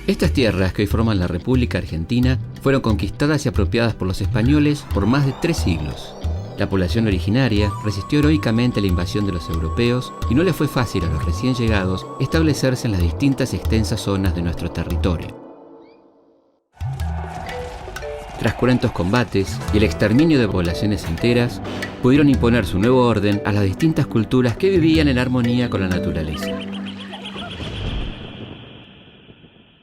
Estas tierras que hoy forman la República Argentina fueron conquistadas y apropiadas por los españoles por más de 3 siglos. La población originaria resistió heroicamente a la invasión de los europeos y no le fue fácil a los recién llegados establecerse en las distintas y extensas zonas de nuestro territorio. Tras cruentos combates y el exterminio de poblaciones enteras, pudieron imponer su nuevo orden a las distintas culturas que vivían en armonía con la naturaleza.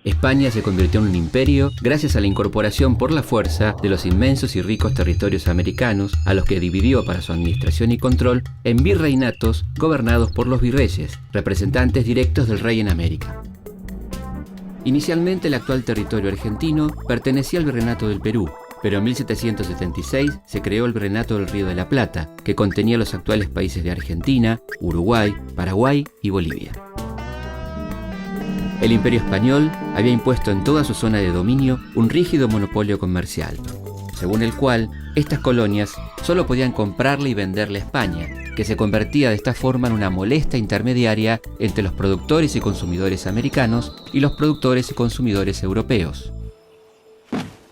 España se convirtió en un imperio gracias a la incorporación por la fuerza de los inmensos y ricos territorios americanos, a los que dividió para su administración y control en virreinatos gobernados por los virreyes, representantes directos del rey en América. Inicialmente el actual territorio argentino pertenecía al Virreinato del Perú, pero en 1776 se creó el Virreinato del Río de la Plata, que contenía los actuales países de Argentina, Uruguay, Paraguay y Bolivia. El Imperio Español había impuesto en toda su zona de dominio un rígido monopolio comercial, según el cual estas colonias solo podían comprarle y venderle a España, que se convertía de esta forma en una molesta intermediaria entre los productores y consumidores americanos y los productores y consumidores europeos.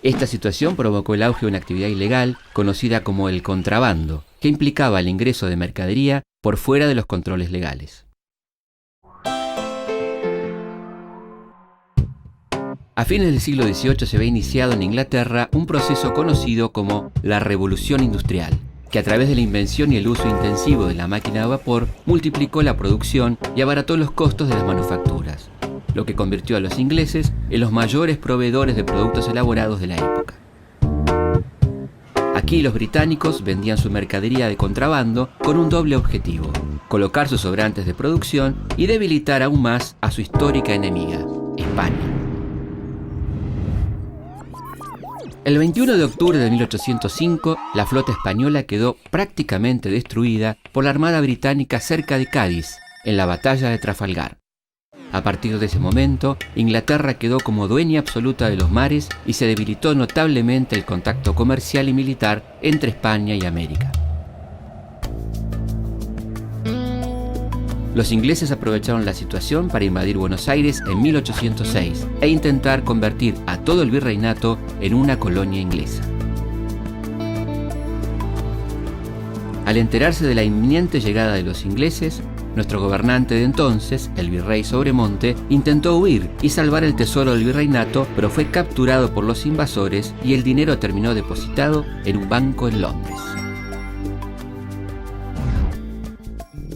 Esta situación provocó el auge de una actividad ilegal conocida como el contrabando, que implicaba el ingreso de mercadería por fuera de los controles legales. A fines del siglo XVIII se había iniciado en Inglaterra un proceso conocido como la Revolución Industrial, que a través de la invención y el uso intensivo de la máquina de vapor multiplicó la producción y abarató los costos de las manufacturas, lo que convirtió a los ingleses en los mayores proveedores de productos elaborados de la época. Aquí los británicos vendían su mercadería de contrabando con un doble objetivo: colocar sus sobrantes de producción y debilitar aún más a su histórica enemiga, España. El 21 de octubre de 1805, la flota española quedó prácticamente destruida por la Armada Británica cerca de Cádiz, en la batalla de Trafalgar. A partir de ese momento, Inglaterra quedó como dueña absoluta de los mares y se debilitó notablemente el contacto comercial y militar entre España y América. Los ingleses aprovecharon la situación para invadir Buenos Aires en 1806 e intentar convertir a todo el virreinato en una colonia inglesa. Al enterarse de la inminente llegada de los ingleses, nuestro gobernante de entonces, el virrey Sobremonte, intentó huir y salvar el tesoro del virreinato, pero fue capturado por los invasores y el dinero terminó depositado en un banco en Londres.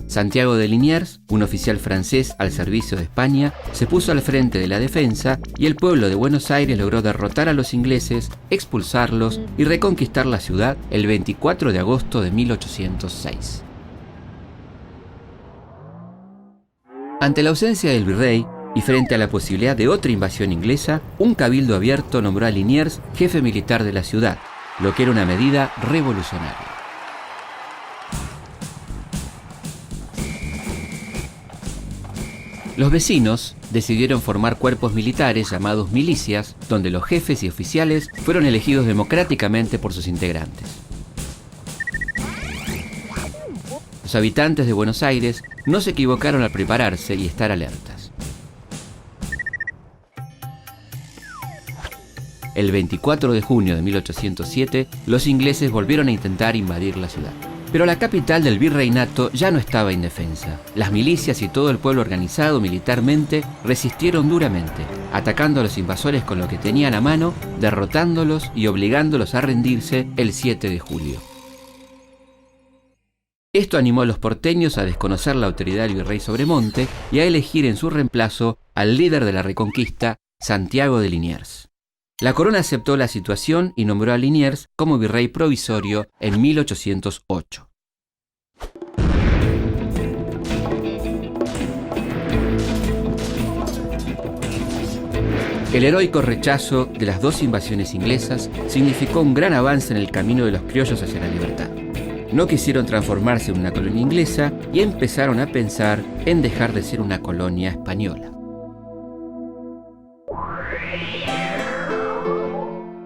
Santiago de Liniers, un oficial francés al servicio de España, se puso al frente de la defensa y el pueblo de Buenos Aires logró derrotar a los ingleses, expulsarlos y reconquistar la ciudad el 24 de agosto de 1806. Ante la ausencia del virrey y frente a la posibilidad de otra invasión inglesa, un cabildo abierto nombró a Liniers jefe militar de la ciudad, lo que era una medida revolucionaria. Los vecinos decidieron formar cuerpos militares llamados milicias, donde los jefes y oficiales fueron elegidos democráticamente por sus integrantes. Los habitantes de Buenos Aires no se equivocaron al prepararse y estar alertas. El 24 de junio de 1807, los ingleses volvieron a intentar invadir la ciudad. Pero la capital del virreinato ya no estaba indefensa. Las milicias y todo el pueblo organizado militarmente resistieron duramente, atacando a los invasores con lo que tenían a mano, derrotándolos y obligándolos a rendirse el 7 de julio. Esto animó a los porteños a desconocer la autoridad del virrey Sobremonte y a elegir en su reemplazo al líder de la Reconquista, Santiago de Liniers. La corona aceptó la situación y nombró a Liniers como virrey provisorio en 1808. El heroico rechazo de las 2 invasiones inglesas significó un gran avance en el camino de los criollos hacia la libertad. No quisieron transformarse en una colonia inglesa y empezaron a pensar en dejar de ser una colonia española.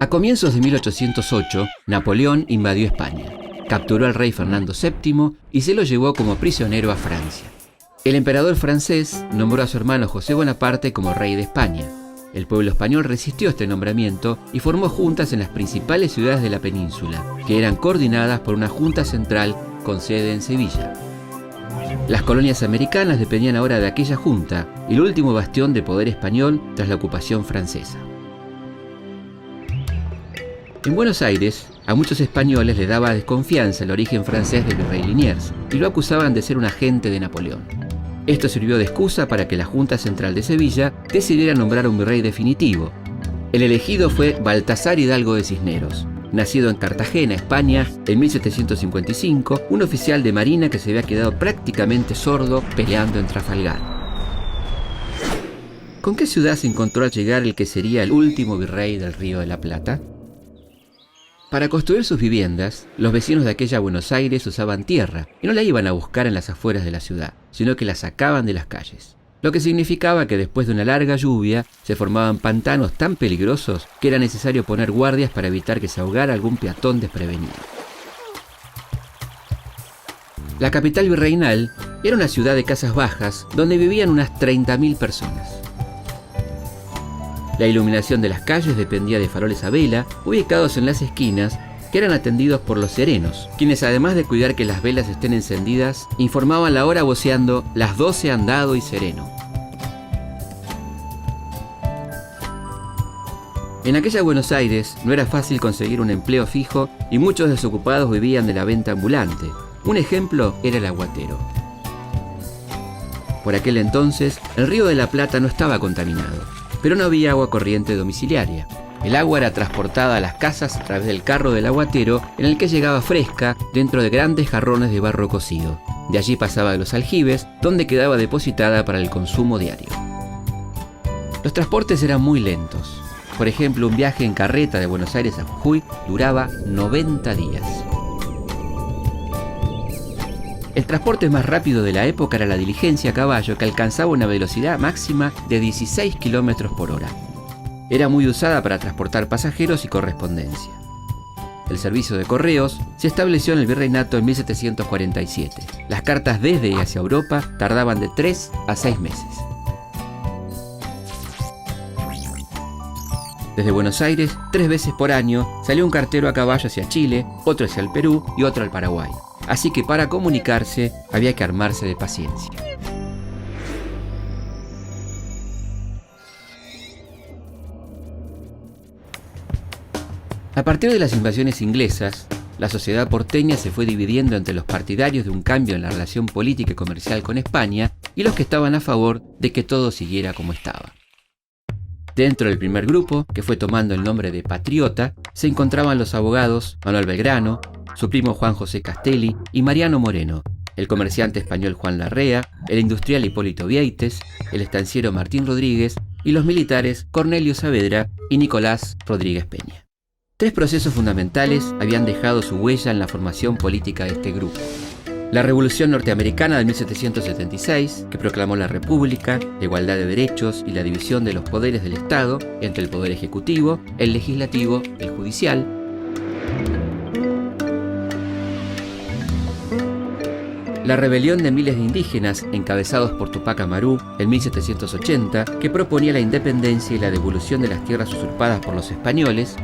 A comienzos de 1808, Napoleón invadió España, capturó al rey Fernando VII y se lo llevó como prisionero a Francia. El emperador francés nombró a su hermano José Bonaparte como rey de España. El pueblo español resistió este nombramiento y formó juntas en las principales ciudades de la península, que eran coordinadas por una junta central con sede en Sevilla. Las colonias americanas dependían ahora de aquella junta, el último bastión de poder español tras la ocupación francesa. En Buenos Aires, a muchos españoles les daba desconfianza el origen francés del virrey Liniers y lo acusaban de ser un agente de Napoleón. Esto sirvió de excusa para que la Junta Central de Sevilla decidiera nombrar a un virrey definitivo. El elegido fue Baltasar Hidalgo de Cisneros, nacido en Cartagena, España, en 1755, un oficial de marina que se había quedado prácticamente sordo peleando en Trafalgar. ¿Con qué ciudad se encontró al llegar el que sería el último virrey del Río de la Plata? Para construir sus viviendas, los vecinos de aquella Buenos Aires usaban tierra y no la iban a buscar en las afueras de la ciudad, sino que la sacaban de las calles. Lo que significaba que después de una larga lluvia se formaban pantanos tan peligrosos que era necesario poner guardias para evitar que se ahogara algún peatón desprevenido. La capital virreinal era una ciudad de casas bajas donde vivían unas 30.000 personas. La iluminación de las calles dependía de faroles a vela ubicados en las esquinas que eran atendidos por los serenos, quienes además de cuidar que las velas estén encendidas, informaban la hora voceando «Las 12 han dado y sereno». En aquella Buenos Aires no era fácil conseguir un empleo fijo y muchos desocupados vivían de la venta ambulante. Un ejemplo era el aguatero. Por aquel entonces, el Río de la Plata no estaba contaminado, pero no había agua corriente domiciliaria. El agua era transportada a las casas a través del carro del aguatero, en el que llegaba fresca dentro de grandes jarrones de barro cocido. De allí pasaba a los aljibes, donde quedaba depositada para el consumo diario. Los transportes eran muy lentos. Por ejemplo, un viaje en carreta de Buenos Aires a Jujuy duraba 90 días. El transporte más rápido de la época era la diligencia a caballo, que alcanzaba una velocidad máxima de 16 km por hora. Era muy usada para transportar pasajeros y correspondencia. El servicio de correos se estableció en el virreinato en 1747. Las cartas desde y hacia Europa tardaban de 3 a 6 meses. Desde Buenos Aires, 3 veces por año, salió un cartero a caballo hacia Chile, otro hacia el Perú y otro al Paraguay. Así que para comunicarse había que armarse de paciencia. A partir de las invasiones inglesas, la sociedad porteña se fue dividiendo entre los partidarios de un cambio en la relación política y comercial con España y los que estaban a favor de que todo siguiera como estaba. Dentro del primer grupo, que fue tomando el nombre de Patriota, se encontraban los abogados Manuel Belgrano, su primo Juan José Castelli y Mariano Moreno, el comerciante español Juan Larrea, el industrial Hipólito Vieites, el estanciero Martín Rodríguez y los militares Cornelio Saavedra y Nicolás Rodríguez Peña. 3 procesos fundamentales habían dejado su huella en la formación política de este grupo. La Revolución Norteamericana de 1776, que proclamó la República, la igualdad de derechos y la división de los poderes del Estado entre el Poder Ejecutivo, el Legislativo y el Judicial. La rebelión de miles de indígenas, encabezados por Tupac Amaru en 1780, que proponía la independencia y la devolución de las tierras usurpadas por los españoles.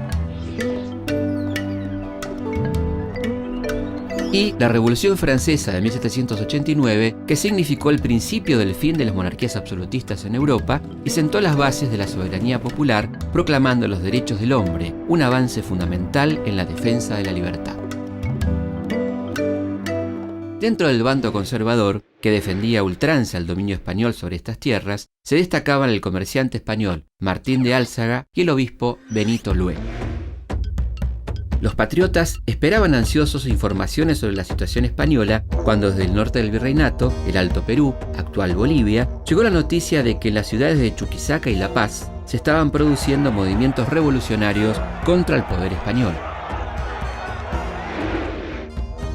Y la Revolución Francesa de 1789, que significó el principio del fin de las monarquías absolutistas en Europa y sentó las bases de la soberanía popular, proclamando los derechos del hombre, un avance fundamental en la defensa de la libertad. Dentro del bando conservador, que defendía a ultranza el dominio español sobre estas tierras, se destacaban el comerciante español Martín de Álzaga y el obispo Benito Luego. Los patriotas esperaban ansiosos informaciones sobre la situación española cuando desde el norte del virreinato, el Alto Perú, actual Bolivia, llegó la noticia de que en las ciudades de Chuquisaca y La Paz se estaban produciendo movimientos revolucionarios contra el poder español.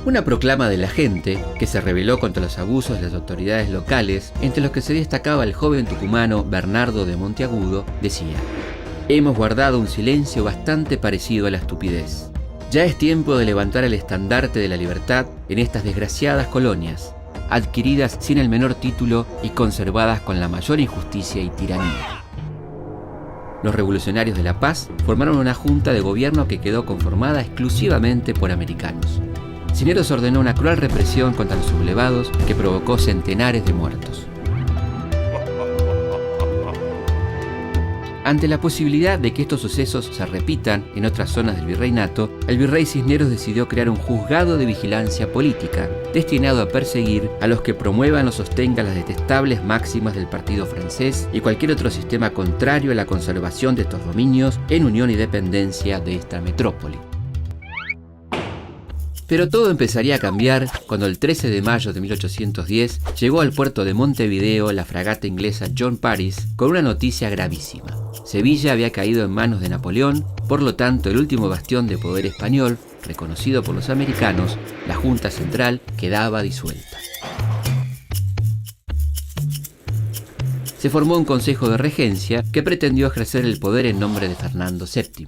Una proclama de la gente, que se rebeló contra los abusos de las autoridades locales, entre los que se destacaba el joven tucumano Bernardo de Monteagudo, decía: «Hemos guardado un silencio bastante parecido a la estupidez. Ya es tiempo de levantar el estandarte de la libertad en estas desgraciadas colonias, adquiridas sin el menor título y conservadas con la mayor injusticia y tiranía». los revolucionarios de la paz formaron una junta de gobierno que quedó conformada exclusivamente por americanos. Cisneros ordenó una cruel represión contra los sublevados que provocó centenares de muertos. Ante la posibilidad de que estos sucesos se repitan en otras zonas del virreinato, el virrey Cisneros decidió crear un juzgado de vigilancia política destinado a perseguir a los que promuevan o sostengan las detestables máximas del partido francés y cualquier otro sistema contrario a la conservación de estos dominios en unión y dependencia de esta metrópoli. Pero todo empezaría a cambiar cuando el 13 de mayo de 1810 llegó al puerto de Montevideo la fragata inglesa John Paris con una noticia gravísima. Sevilla había caído en manos de Napoleón, por lo tanto el último bastión de poder español, reconocido por los americanos, la Junta Central, quedaba disuelta. Se formó un consejo de regencia que pretendió ejercer el poder en nombre de Fernando VII.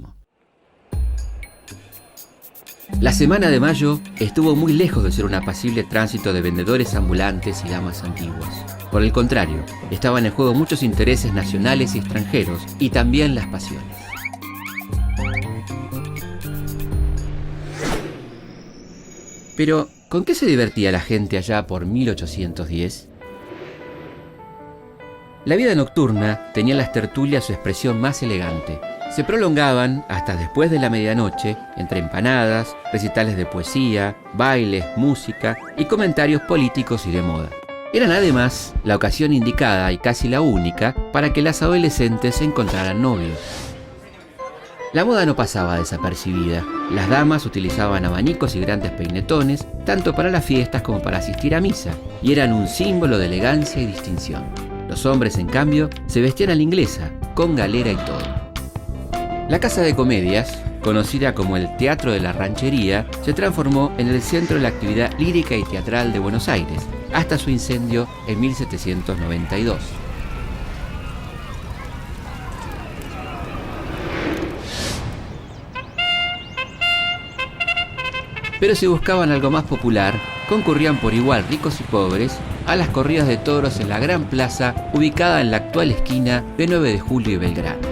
La semana de mayo estuvo muy lejos de ser un apacible tránsito de vendedores ambulantes y damas antiguas. Por el contrario, estaban en juego muchos intereses nacionales y extranjeros, y también las pasiones. Pero, ¿con qué se divertía la gente allá por 1810? La vida nocturna tenía en las tertulias su expresión más elegante. Se prolongaban hasta después de la medianoche, entre empanadas, recitales de poesía, bailes, música y comentarios políticos y de moda. Eran además la ocasión indicada y casi la única para que las adolescentes se encontraran novios. La moda no pasaba desapercibida. Las damas utilizaban abanicos y grandes peinetones, tanto para las fiestas como para asistir a misa, y eran un símbolo de elegancia y distinción. Los hombres, en cambio, se vestían a la inglesa, con galera y todo. La Casa de Comedias, conocida como el Teatro de la Ranchería, se transformó en el centro de la actividad lírica y teatral de Buenos Aires, hasta su incendio en 1792. Pero si buscaban algo más popular, concurrían por igual ricos y pobres a las corridas de toros en la Gran Plaza, ubicada en la actual esquina de 9 de Julio y Belgrano.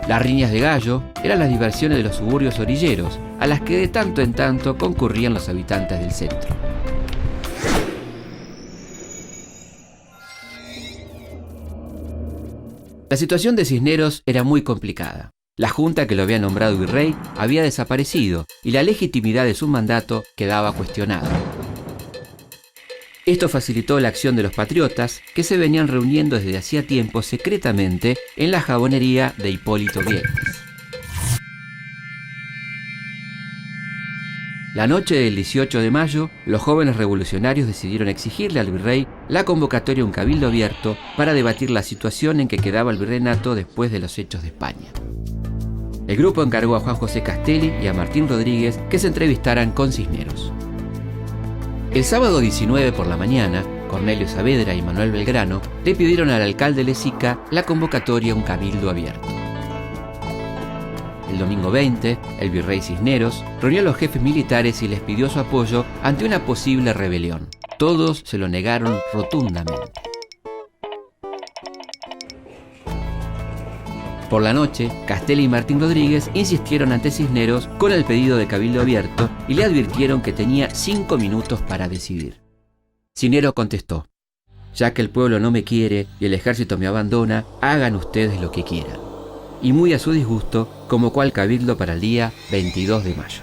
Las riñas de gallo eran las diversiones de los suburbios orilleros, a las que de tanto en tanto concurrían los habitantes del centro. La situación de Cisneros era muy complicada. La junta que lo había nombrado virrey había desaparecido y la legitimidad de su mandato quedaba cuestionada. Esto facilitó la acción de los patriotas, que se venían reuniendo desde hacía tiempo secretamente en la jabonería de Hipólito Vieques. La noche del 18 de mayo, los jóvenes revolucionarios decidieron exigirle al virrey la convocatoria a un cabildo abierto para debatir la situación en que quedaba el virreinato después de los hechos de España. El grupo encargó a Juan José Castelli y a Martín Rodríguez que se entrevistaran con Cisneros. El sábado 19 por la mañana, Cornelio Saavedra y Manuel Belgrano le pidieron al alcalde Lezica la convocatoria a un cabildo abierto. El domingo 20, el virrey Cisneros reunió a los jefes militares y les pidió su apoyo ante una posible rebelión. Todos se lo negaron rotundamente. Por la noche, Castelli y Martín Rodríguez insistieron ante Cisneros con el pedido de cabildo abierto y le advirtieron que tenía 5 minutos para decidir. Cisneros contestó: «Ya que el pueblo no me quiere y el ejército me abandona, hagan ustedes lo que quieran». Y muy a su disgusto, convocó al cabildo para el día 22 de mayo.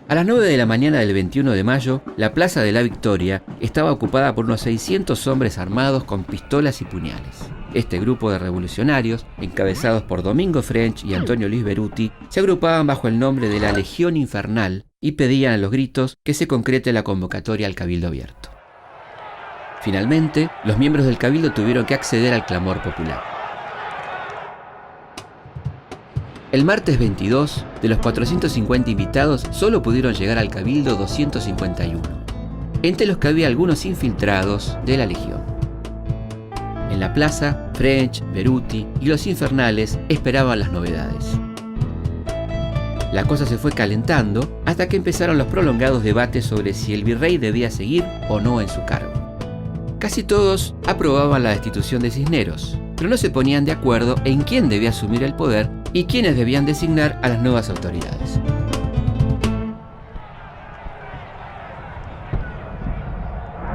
A las 9 de la mañana del 21 de mayo, la Plaza de la Victoria estaba ocupada por unos 600 hombres armados con pistolas y puñales. Este grupo de revolucionarios, encabezados por Domingo French y Antonio Luis Beruti, se agrupaban bajo el nombre de la Legión Infernal y pedían a los gritos que se concrete la convocatoria al cabildo abierto. Finalmente, los miembros del cabildo tuvieron que acceder al clamor popular. El martes 22, de los 450 invitados, solo pudieron llegar al cabildo 251, entre los que había algunos infiltrados de la Legión. En la plaza, French, Beruti y los infernales esperaban las novedades. La cosa se fue calentando hasta que empezaron los prolongados debates sobre si el virrey debía seguir o no en su cargo. Casi todos aprobaban la destitución de Cisneros, pero no se ponían de acuerdo en quién debía asumir el poder y quiénes debían designar a las nuevas autoridades.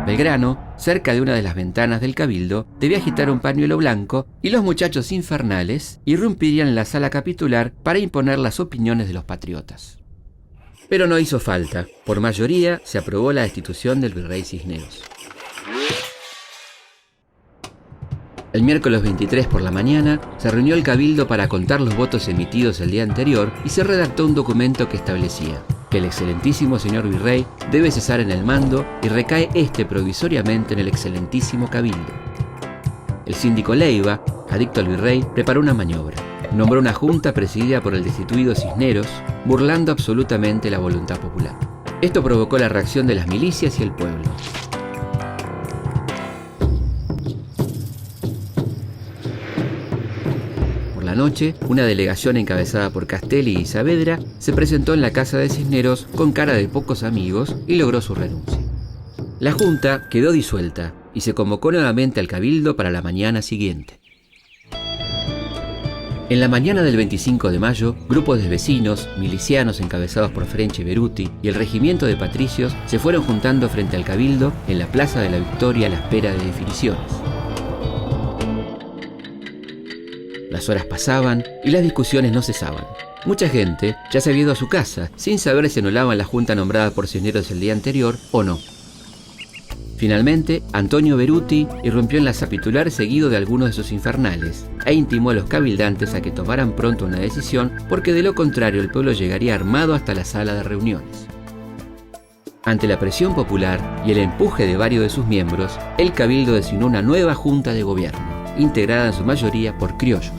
Belgrano, cerca de una de las ventanas del cabildo, debía agitar un pañuelo blanco y los muchachos infernales irrumpirían en la sala capitular para imponer las opiniones de los patriotas. Pero no hizo falta. Por mayoría se aprobó la destitución del virrey Cisneros. El miércoles 23 por la mañana se reunió el cabildo para contar los votos emitidos el día anterior y se redactó un documento que establecía que el excelentísimo señor virrey debe cesar en el mando y recae provisoriamente en el excelentísimo cabildo. El síndico Leiva, adicto al virrey, preparó una maniobra. Nombró una junta presidida por el destituido Cisneros, burlando absolutamente la voluntad popular. Esto provocó la reacción de las milicias y el pueblo. La noche, una delegación encabezada por Castelli y Saavedra se presentó en la casa de Cisneros con cara de pocos amigos y logró su renuncia. La junta quedó disuelta y se convocó nuevamente al cabildo para la mañana siguiente. En la mañana del 25 de mayo, grupos de vecinos, milicianos encabezados por French y Beruti y el regimiento de patricios se fueron juntando frente al cabildo en la Plaza de la Victoria a la espera de definiciones. Las horas pasaban y las discusiones no cesaban. Mucha gente ya se había ido a su casa, sin saber si anulaban la junta nombrada por Cisneros el día anterior o no. Finalmente, Antonio Beruti irrumpió en la capitular seguido de algunos de sus infernales e intimó a los cabildantes a que tomaran pronto una decisión, porque de lo contrario el pueblo llegaría armado hasta la sala de reuniones. Ante la presión popular y el empuje de varios de sus miembros, el cabildo designó una nueva junta de gobierno, integrada en su mayoría por criollos.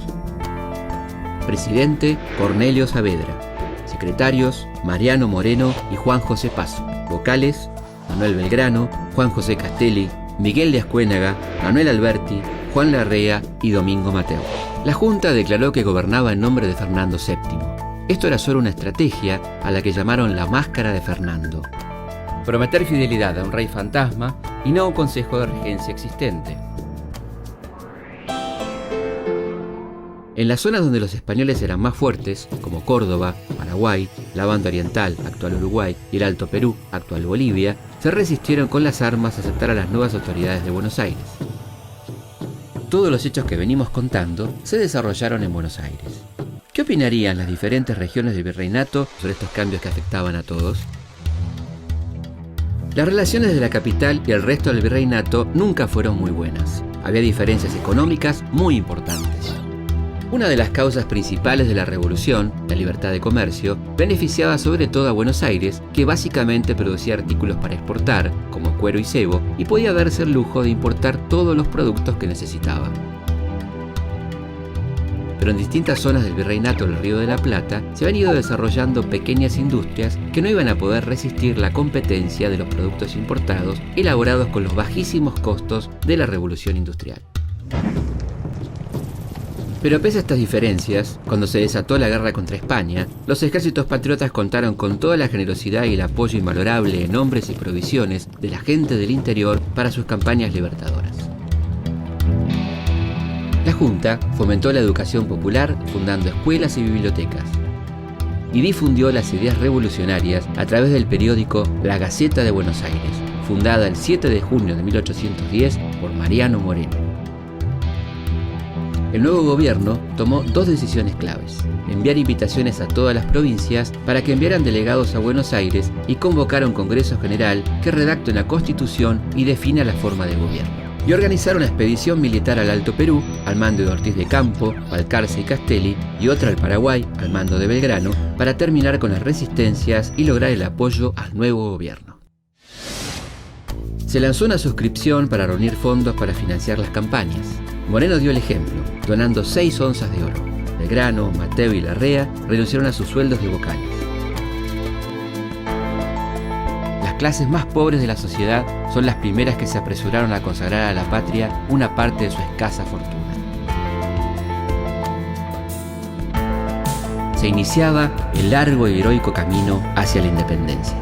Presidente, Cornelio Saavedra. Secretarios, Mariano Moreno y Juan José Paso. Vocales, Manuel Belgrano, Juan José Castelli, Miguel de Ascuénaga, Manuel Alberti, Juan Larrea y Domingo Mateo. La Junta declaró que gobernaba en nombre de Fernando VII. Esto era solo una estrategia a la que llamaron la máscara de Fernando. Prometer fidelidad a un rey fantasma y no a un consejo de regencia existente. En las zonas donde los españoles eran más fuertes, como Córdoba, Paraguay, la Banda Oriental, actual Uruguay, y el Alto Perú, actual Bolivia, se resistieron con las armas a aceptar a las nuevas autoridades de Buenos Aires. Todos los hechos que venimos contando se desarrollaron en Buenos Aires. ¿Qué opinarían las diferentes regiones del virreinato sobre estos cambios que afectaban a todos? Las relaciones de la capital y el resto del virreinato nunca fueron muy buenas. Había diferencias económicas muy importantes. Una de las causas principales de la revolución, la libertad de comercio, beneficiaba sobre todo a Buenos Aires, que básicamente producía artículos para exportar, como cuero y cebo, y podía darse el lujo de importar todos los productos que necesitaba. Pero en distintas zonas del virreinato del Río de la Plata se han ido desarrollando pequeñas industrias que no iban a poder resistir la competencia de los productos importados elaborados con los bajísimos costos de la revolución industrial. Pero pese a estas diferencias, cuando se desató la guerra contra España, los ejércitos patriotas contaron con toda la generosidad y el apoyo invalorable en hombres y provisiones de la gente del interior para sus campañas libertadoras. La Junta fomentó la educación popular fundando escuelas y bibliotecas, y difundió las ideas revolucionarias a través del periódico La Gaceta de Buenos Aires, fundada el 7 de junio de 1810 por Mariano Moreno. El nuevo gobierno tomó dos decisiones claves: enviar invitaciones a todas las provincias para que enviaran delegados a Buenos Aires y convocar a un Congreso General que redacte una constitución y defina la forma de gobierno. Y organizar una expedición militar al Alto Perú, al mando de Ortiz de Campo, Balcarce y Castelli, y otra al Paraguay, al mando de Belgrano, para terminar con las resistencias y lograr el apoyo al nuevo gobierno. Se lanzó una suscripción para reunir fondos para financiar las campañas. Moreno dio el ejemplo, donando 6 onzas de oro. Belgrano, Mateo y Larrea renunciaron a sus sueldos de vocales. Las clases más pobres de la sociedad son las primeras que se apresuraron a consagrar a la patria una parte de su escasa fortuna. se iniciaba el largo y heroico camino hacia la independencia.